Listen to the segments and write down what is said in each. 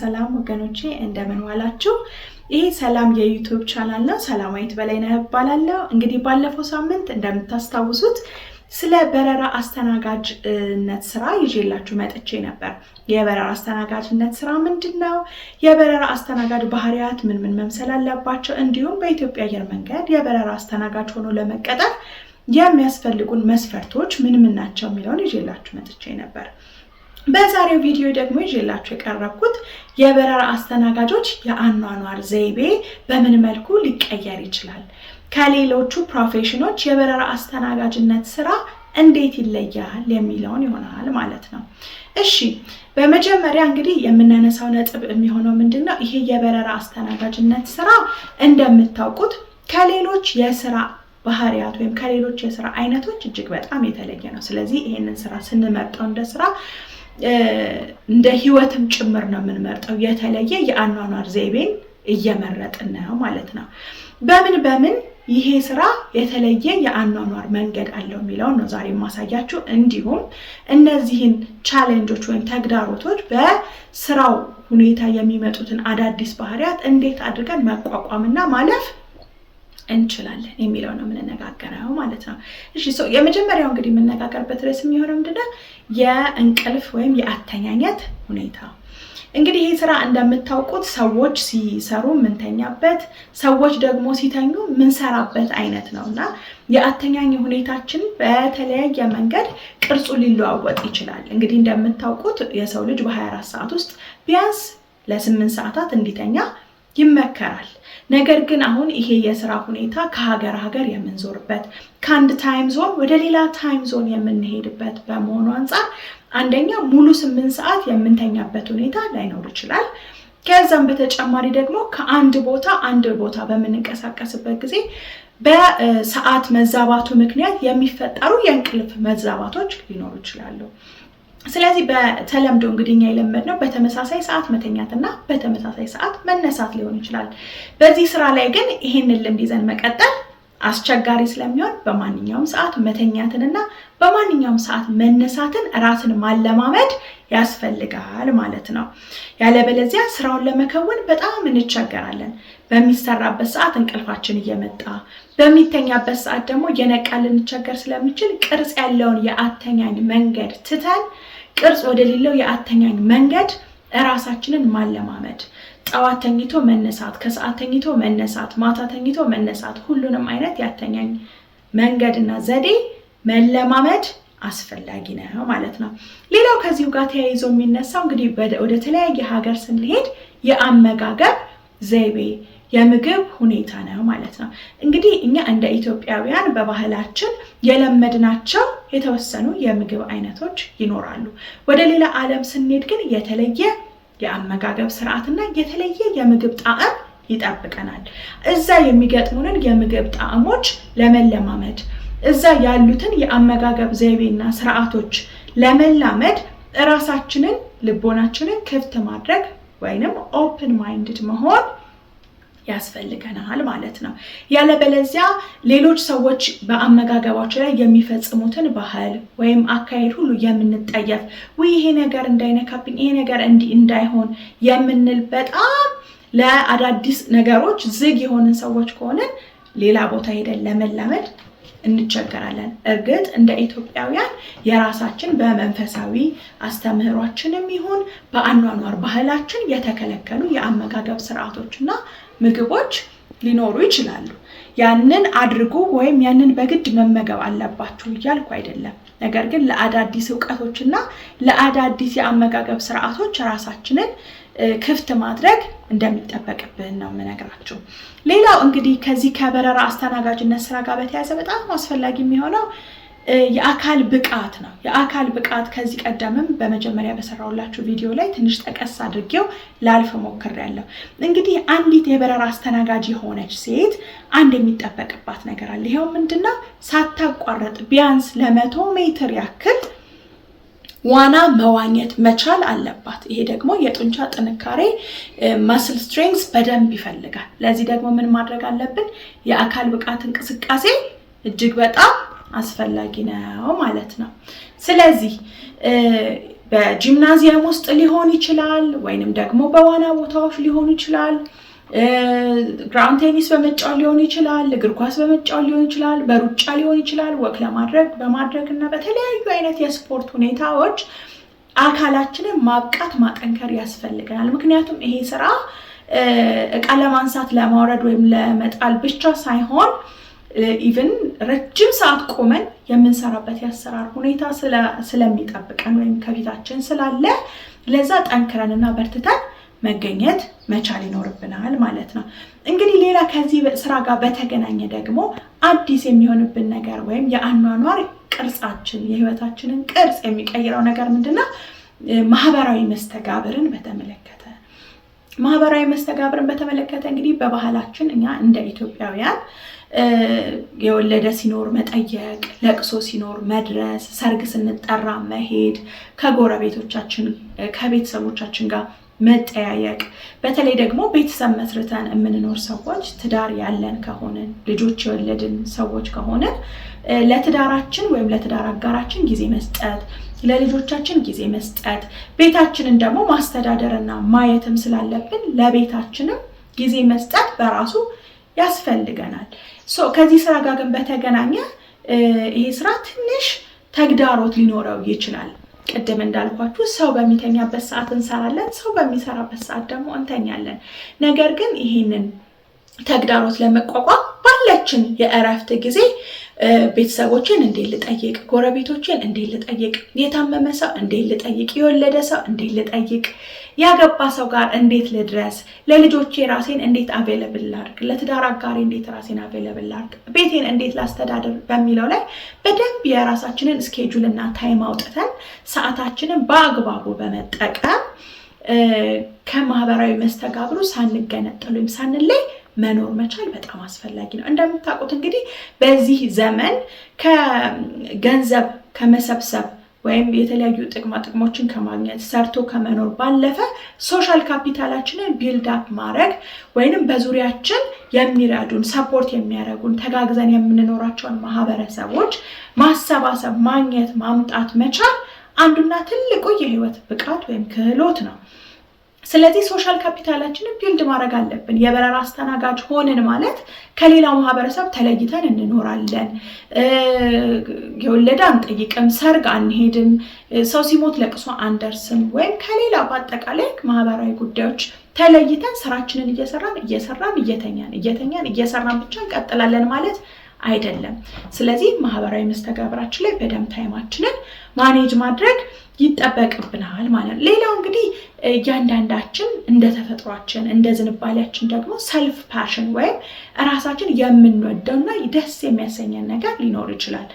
ሰላም ወገኖቼ እንደምን ዋላችሁ? ይሄ ሰላም የዩቲዩብ ቻናል ነው። ሰላማዊት በላይነህ እባላለሁ። እንግዲህ ባለፈው ሳምንት እንደምታስታውሱት ስለ በረራ አስተናጋጅነት ስራ ይዤላችሁ መጥቼ ነበር። የበረራ አስተናጋጅነት ስራ ምንድነው? የበረራ አስተናጋጅ ባህሪያት ምን መምሰል አለባቸው? እንዲሁም በኢትዮጵያ አየር መንገድ የበረራ አስተናጋጅ ሆኖ ለመቀጠር የሚያስፈልጉን መስፈርቶች ምን ናቸው የሚለውን ይዤላችሁ መጥቼ ነበር። በዛሬው ቪዲዮ ደግሞ ይዤላችሁ የቀረብኩት የበረራ አስተናጋጆች የአኗኗር ዘይቤ በምን መልኩ ሊቀየር ይችላል፣ ከሌሎቹ ፕሮፌሽኖች የበረራ አስተናጋጅነት ስራ እንዴት ይለያል የሚለውን ይሆናል ማለት ነው። እሺ፣ በመጀመሪያ እንግዲህ የምናነሳው ነጥብ የሚሆነው ምንድነው? ይሄ የበረራ አስተናጋጅነት ስራ እንደምታውቁት ከሌሎች የስራ ባህሪያት ወይም ከሌሎች የስራ አይነቶች እጅግ በጣም የተለየ ነው። ስለዚህ ይሄንን ስራ ስንመርጠው እንደ ስራ እንደ ህይወትም ጭምር ነው የምንመርጠው። የተለየ የአኗኗር ዘይቤን እየመረጥን ነው ማለት ነው። በምን ይሄ ስራ የተለየ የአኗኗር መንገድ አለው የሚለውን ነው ዛሬ ማሳያችሁ። እንዲሁም እነዚህን ቻሌንጆች ወይም ተግዳሮቶች በስራው ሁኔታ የሚመጡትን አዳዲስ ባህሪያት እንዴት አድርገን መቋቋምና ማለፍ እንችላለን የሚለው ነው የምንነጋገረው ማለት ነው። እሺ፣ የመጀመሪያው እንግዲህ የምንነጋገርበት ርዕስ የሚሆነው ምንድነው? የእንቅልፍ ወይም የአተኛኘት ሁኔታ። እንግዲህ ይሄ ስራ እንደምታውቁት ሰዎች ሲሰሩ ምንተኛበት፣ ሰዎች ደግሞ ሲተኙ ምንሰራበት አይነት ነውና የአተኛኝ ሁኔታችን በተለያየ መንገድ ቅርጹ ሊለዋወጥ ይችላል። እንግዲህ እንደምታውቁት የሰው ልጅ በ24 ሰዓት ውስጥ ቢያንስ ለ8 ሰዓታት እንዲተኛ ይመከራል። ነገር ግን አሁን ይሄ የስራ ሁኔታ ከሀገር የምንዞርበት፣ ከአንድ ታይም ዞን ወደ ሌላ ታይም ዞን የምንሄድበት በመሆኑ አንፃር አንደኛ ሙሉ 8 ሰዓት የምንተኛበት ሁኔታ ላይኖር ይችላል። ከዛም በተጨማሪ ደግሞ ከአንድ ቦታ በምንንቀሳቀስበት ጊዜ በሰዓት መዛባቱ ምክንያት የሚፈጠሩ የእንቅልፍ መዛባቶች ሊኖሩ ይችላሉ። ስለዚህ በተለምዶ እንግዲህ እኛ የለመድነው በተመሳሳይ ሰዓት መተኛትና በተመሳሳይ ሰዓት መነሳት ሊሆን ይችላል። በዚህ ስራ ላይ ግን ይሄንን ልምድ ይዘን መቀጠል አስቸጋሪ ስለሚሆን በማንኛውም ሰዓት መተኛትንና በማንኛውም ሰዓት መነሳትን ራስን ማለማመድ ያስፈልጋል ማለት ነው። ያለበለዚያ ስራውን ለመከወን በጣም እንቸገራለን። በሚሰራበት ሰዓት እንቅልፋችን እየመጣ በሚተኛበት ሰዓት ደግሞ እየነቃን ልንቸገር ስለሚችል ቅርጽ ያለውን የአተኛኝ መንገድ ትተን ቅርጽ ወደሌለው የአተኛኝ መንገድ ራሳችንን ማለማመድ፣ ጠዋት ተኝቶ መነሳት፣ ከሰዓት ተኝቶ መነሳት፣ ማታ ተኝቶ መነሳት፣ ሁሉንም አይነት የአተኛኝ መንገድና ዘዴ መለማመድ አስፈላጊ ነው ማለት ነው። ሌላው ከዚሁ ጋር ተያይዞ የሚነሳው እንግዲህ ወደ ተለያየ ሀገር ስንሄድ የአመጋገብ ዘይቤ የምግብ ሁኔታ ነው ማለት ነው። እንግዲህ እኛ እንደ ኢትዮጵያውያን በባህላችን የለመድናቸው የተወሰኑ የምግብ አይነቶች ይኖራሉ። ወደ ሌላ ዓለም ስንሄድ ግን የተለየ የአመጋገብ ስርዓትና የተለየ የምግብ ጣዕም ይጠብቀናል። እዛ የሚገጥሙንን የምግብ ጣዕሞች ለመለማመድ፣ እዛ ያሉትን የአመጋገብ ዘይቤና ስርዓቶች ለመላመድ ራሳችንን ልቦናችንን ክፍት ማድረግ ወይንም ኦፕን ማይንድድ መሆን ያስፈልገናል ማለት ነው። ያለበለዚያ ሌሎች ሰዎች በአመጋገባቸው ላይ የሚፈጽሙትን ባህል ወይም አካሄድ ሁሉ የምንጠየፍ፣ ይሄ ነገር እንዳይነካብኝ፣ ይሄ ነገር እንዳይሆን የምንል በጣም ለአዳዲስ ነገሮች ዝግ የሆንን ሰዎች ከሆነን ሌላ ቦታ ሄደን ለመላመድ እንቸገራለን። እርግጥ እንደ ኢትዮጵያውያን የራሳችን በመንፈሳዊ አስተምህሯችንም ይሁን በአኗኗር ባህላችን የተከለከሉ የአመጋገብ ስርዓቶችና ምግቦች ሊኖሩ ይችላሉ። ያንን አድርጉ ወይም ያንን በግድ መመገብ አለባችሁ እያልኩ አይደለም። ነገር ግን ለአዳዲስ እውቀቶችና ለአዳዲስ የአመጋገብ ስርዓቶች ራሳችንን ክፍት ማድረግ እንደሚጠበቅብን ነው የምነግራችሁ። ሌላው እንግዲህ ከዚህ ከበረራ አስተናጋጅነት ስራ ጋር በተያያዘ በጣም አስፈላጊ የሚሆነው የአካል ብቃት ነው። የአካል ብቃት ከዚህ ቀደምም በመጀመሪያ በሰራሁላችሁ ቪዲዮ ላይ ትንሽ ጠቀስ አድርጌው ላልፍ ሞክሬያለሁ። እንግዲህ አንዲት የበረራ አስተናጋጅ የሆነች ሴት አንድ የሚጠበቅባት ነገር አለ። ይሄው ምንድነው? ሳታቋርጥ ቢያንስ ለ100 ሜትር ያክል ዋና መዋኘት መቻል አለባት። ይሄ ደግሞ የጡንቻ ጥንካሬ መስል ስትሬንግዝ በደንብ ይፈልጋል። ለዚህ ደግሞ ምን ማድረግ አለብን? የአካል ብቃት እንቅስቃሴ እጅግ በጣም አስፈላጊ ነው ማለት ነው። ስለዚህ በጂምናዚየም ውስጥ ሊሆን ይችላል ወይንም ደግሞ በዋና ቦታዎች ሊሆን ይችላል ግራውንድ ቴኒስ በመጫወት ሊሆን ይችላል እግር ኳስ በመጫወት ሊሆን ይችላል በሩጫ ሊሆን ይችላል ወክ በማድረግና በተለያዩ አይነት የስፖርት ሁኔታዎች አካላችንን ማብቃት ማጠንከር ያስፈልጋል ምክንያቱም ይሄ ስራ እቃ ለማንሳት ለማውረድ ወይም ለመጣል ብቻ ሳይሆን ኢቭን ረጅም ሰዓት ቆመን የምንሰራበት ያሰራር ሁኔታ ስለሚጠብቀን ወይም ከፊታችን ስላለ ለዛ ጠንክረንና በርትተን መገኘት መቻል ይኖርብናል ማለት ነው እንግዲህ ሌላ ከዚህ ስራ ጋር በተገናኘ ደግሞ አዲስ የሚሆንብን ነገር ወይም የአኗኗር ቅርጻችን የህይወታችንን ቅርጽ የሚቀይረው ነገር ምንድነው ማህበራዊ መስተጋብርን በተመለከተ እንግዲህ በባህላችን እኛ እንደ ኢትዮጵያውያን የወለደ ሲኖር መጠየቅ ለቅሶ ሲኖር መድረስ ሰርግ ስንጠራ መሄድ ከጎረቤቶቻችን ከቤተሰቦቻችን ጋር መጠያየቅ በተለይ ደግሞ ቤተሰብ መስርተን የምንኖር ሰዎች ትዳር ያለን ከሆነ ልጆች የወለድን ሰዎች ከሆነ ለትዳራችን ወይም ለትዳር አጋራችን ጊዜ መስጠት ለልጆቻችን ጊዜ መስጠት ቤታችንን ደግሞ ማስተዳደርና ማየትም ስላለብን ለቤታችንም ጊዜ መስጠት በራሱ ያስፈልገናል ከዚህ ስራ ጋር ግን በተገናኘ ይሄ ስራ ትንሽ ተግዳሮት ሊኖረው ይችላል ቅድም እንዳልኳችሁ ሰው በሚተኛበት ሰዓት እንሰራለን ሰው በሚሰራበት ሰዓት ደግሞ እንተኛለን ነገር ግን ይሄንን ተግዳሮት ለመቋቋም ባለችን የእረፍት ጊዜ ቤተሰቦችን እንዴት ልጠይቅ ጎረቤቶችን እንዴት ልጠይቅ የታመመ ሰው እንዴት ልጠይቅ የወለደ ሰው እንዴት ልጠይቅ ያገባ ሰው ጋር እንዴት ልድረስ ለልጆቼ ራሴን እንዴት አቬለብል ላድርግ ለትዳር አጋሪ እንዴት ራሴን አቬለብል ላድርግ ቤቴን እንዴት ላስተዳድር በሚለው ላይ በደንብ የራሳችንን ስኬጁል እና ታይም አውጥተን ሰዓታችንን በአግባቡ በመጠቀም ከማህበራዊ መስተጋብሩ ሳንገነጠል ወይም ሳንለይ መኖር መቻል በጣም አስፈላጊ ነው እንደምታውቁት እንግዲህ በዚህ ዘመን ከገንዘብ ከመሰብሰብ ወይም የተለያዩ ጥቅሞችን ከማግኘት ሰርቶ ከመኖር ባለፈ ሶሻል ካፒታላችንን ቢልድ አፕ ማድረግ ወይንም በዙሪያችን የሚረዱን ሰፖርት የሚያደርጉን ተጋግዘን የምንኖራቸውን ማህበረሰቦች ማሰባሰብ ማግኘት ማምጣት መቻል አንዱና ትልቁ የህይወት ብቃት ወይም ክህሎት ነው ስለዚህ ሶሻል ካፒታላችንን ቢልድ ማድረግ አለብን የበረራ አስተናጋጅ ሆነን ማለት ከሌላው ማህበረሰብ ተለይተን እንኖራለን የወለደ አንጠይቅም ሰርግ አንሄድም ሰው ሲሞት ለቅሶ አንደርስም ወይም ከሌላ በአጠቃላይ ማህበራዊ ጉዳዮች ተለይተን ስራችንን እየሰራን እየተኛን ብቻ እንቀጥላለን ማለት አይደለም ስለዚህ ማህበራዊ መስተጋብራችን ላይ በደም ታይማችንን ማኔጅ ማድረግ ይጠበቅብናል ማለት ነው ሌላው እንግዲህ እያንዳንዳችን እንደ ተፈጥሯችን እንደ ዝንባሌያችን ደግሞ ሰልፍ ፓሽን ወይም ራሳችን የምንወደውና ደስ የሚያሰኘን ነገር ሊኖር ይችላል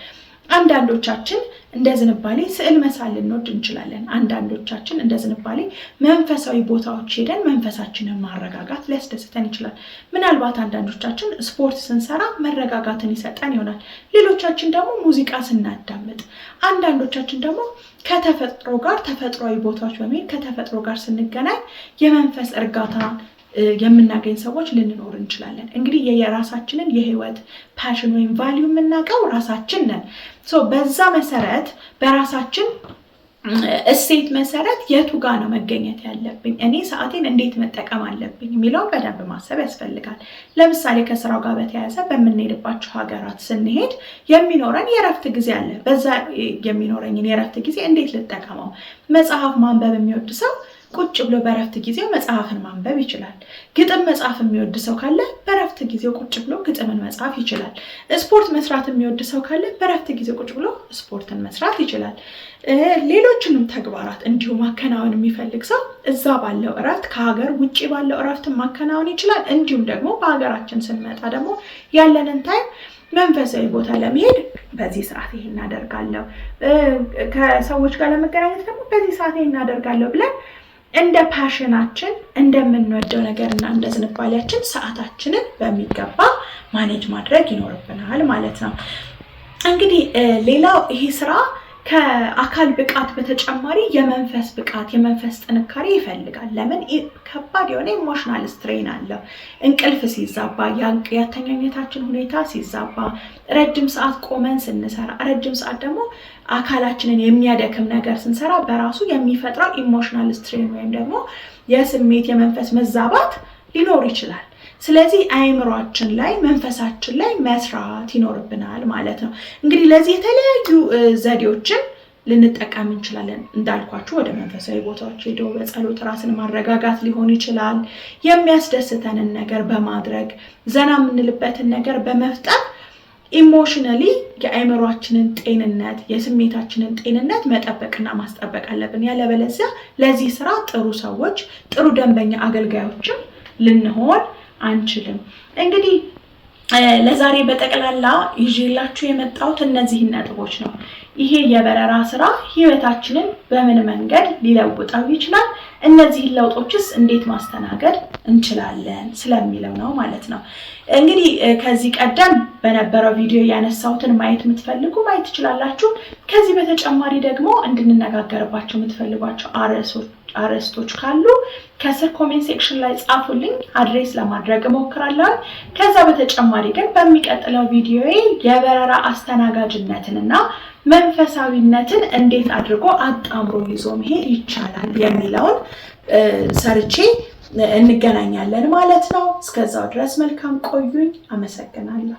አንዳንዶቻችን እንደ ዝንባሌ ስዕል መሳል ልንወድ እንችላለን አንዳንዶቻችን እንደ ዝንባሌ መንፈሳዊ ቦታዎች ሄደን መንፈሳችንን ማረጋጋት ሊያስደስተን ይችላል ምናልባት አንዳንዶቻችን ስፖርት ስንሰራ መረጋጋትን ይሰጠን ይሆናል ሌሎቻችን ደግሞ ሙዚቃ ስናዳምጥ አንዳንዶቻችን ደግሞ ከተፈጥሮ ጋር ተፈጥሯዊ ቦታዎች በመሄድ ከተፈጥሮ ጋር ስንገናኝ የመንፈስ እርጋታ የምናገኝ ሰዎች ልንኖር እንችላለን እንግዲህ የራሳችንን የህይወት ፓሽን ወይም ቫልዩ የምናውቀው ራሳችን ነን በዛ መሰረት በራሳችን እሴት መሰረት የቱ ጋር ነው መገኘት ያለብኝ እኔ ሰዓቴን እንዴት መጠቀም አለብኝ የሚለውን በደንብ ማሰብ ያስፈልጋል ለምሳሌ ከስራው ጋር በተያያዘ በምንሄድባቸው ሀገራት ስንሄድ የሚኖረን የረፍት ጊዜ አለ በዛ የሚኖረኝን የረፍት ጊዜ እንዴት ልጠቀመው መጽሐፍ ማንበብ የሚወድ ሰው ቁጭ ብሎ በረፍት ጊዜው መጽሐፍን ማንበብ ይችላል ግጥም መጽሐፍ የሚወድ ሰው ካለ በረፍት ጊዜው ቁጭ ብሎ ግጥምን መጻፍ ይችላል ስፖርት መስራት የሚወድ ሰው ካለ በረፍት ጊዜው ቁጭ ብሎ ስፖርትን መስራት ይችላል ሌሎችንም ተግባራት እንዲሁ ማከናወን የሚፈልግ ሰው እዛ ባለው እረፍት ከሀገር ውጪ ባለው እረፍት ማከናወን ይችላል እንዲሁም ደግሞ በሀገራችን ስንመጣ ደግሞ ያለንን ታይም መንፈሳዊ ቦታ ለመሄድ በዚህ ሰዓት ይሄን እናደርጋለሁ ከሰዎች ጋር ለመገናኘት ደግሞ በዚህ ሰዓት ይሄን እናደርጋለሁ ብለን እንደ ፓሽናችን እንደምንወደው ነገርና እንደ ዝንባሌያችን ሰዓታችንን በሚገባ ማኔጅ ማድረግ ይኖርብናል ማለት ነው እንግዲህ ሌላው ይሄ ስራ ከአካል ብቃት በተጨማሪ የመንፈስ ብቃት የመንፈስ ጥንካሬ ይፈልጋል። ለምን ከባድ የሆነ ኢሞሽናል ስትሬን አለው። እንቅልፍ ሲዛባ፣ ያተኛኘታችን ሁኔታ ሲዛባ፣ ረጅም ሰዓት ቆመን ስንሰራ፣ ረጅም ሰዓት ደግሞ አካላችንን የሚያደክም ነገር ስንሰራ በራሱ የሚፈጥረው ኢሞሽናል ስትሬን ወይም ደግሞ የስሜት የመንፈስ መዛባት ሊኖር ይችላል። ስለዚህ አእምሯችን ላይ መንፈሳችን ላይ መስራት ይኖርብናል ማለት ነው። እንግዲህ ለዚህ የተለያዩ ዘዴዎችን ልንጠቀም እንችላለን። እንዳልኳችሁ ወደ መንፈሳዊ ቦታዎች ሄዶ በጸሎት ራስን ማረጋጋት ሊሆን ይችላል። የሚያስደስተንን ነገር በማድረግ ዘና የምንልበትን ነገር በመፍጠር ኢሞሽናሊ የአእምሯችንን ጤንነት የስሜታችንን ጤንነት መጠበቅና ማስጠበቅ አለብን። ያለበለዚያ ለዚህ ስራ ጥሩ ሰዎች ጥሩ ደንበኛ አገልጋዮችን ልንሆን አንችልም። እንግዲህ ለዛሬ በጠቅላላ ይዤላችሁ የመጣሁት እነዚህን ነጥቦች ነው። ይሄ የበረራ ስራ ህይወታችንን በምን መንገድ ሊለውጠው ይችላል፣ እነዚህን ለውጦችስ እንዴት ማስተናገድ እንችላለን ስለሚለው ነው ማለት ነው። እንግዲህ ከዚህ ቀደም በነበረው ቪዲዮ ያነሳሁትን ማየት የምትፈልጉ ማየት ትችላላችሁ። ከዚህ በተጨማሪ ደግሞ እንድንነጋገርባቸው የምትፈልጓቸው አርዕስቶች ካሉ ከስር ኮሜንት ሴክሽን ላይ ጻፉልኝ፣ አድሬስ ለማድረግ እሞክራለሁ። ከዛ በተጨማሪ ግን በሚቀጥለው ቪዲዮ የበረራ አስተናጋጅነትንና መንፈሳዊነትን እንዴት አድርጎ አጣምሮ ይዞ መሄድ ይቻላል የሚለውን ሰርቼ እንገናኛለን ማለት ነው። እስከዛው ድረስ መልካም ቆዩኝ። አመሰግናለሁ።